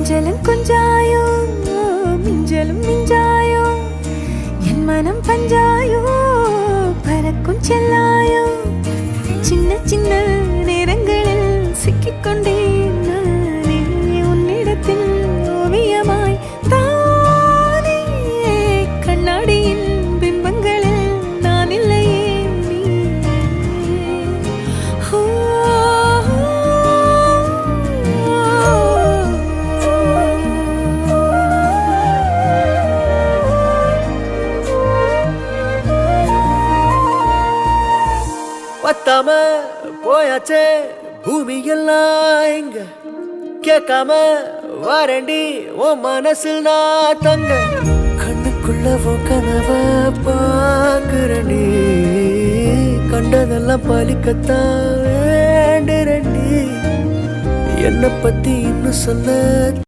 கொஞ்சலும் கொஞ்சாயோ மிஞ்சலும் மிஞ்சாயோ என் மனம் பஞ்சாயோ பறக்கும் செல்லாயோ சின்ன சின்ன நேரங்களில் சிக்கிக்கொண்டேன் நானே உன்னிடத்தில் ஓவியமாய் தானே கண்ணாடியின் பிம்பங்களில் நான் இல்லையே நீ பத்தாம போயாச்சே பூமி எல்லாம் இங்க கேட்காம வாரண்டி உன் மனசில் நான் தங்க கண்ணுக்குள்ள கனவ பாக்குறண்டி கண்டதெல்லாம் பலிக்கத்தான் வேண்டுறண்டி என்னை பத்தி இன்னும் சொல்ல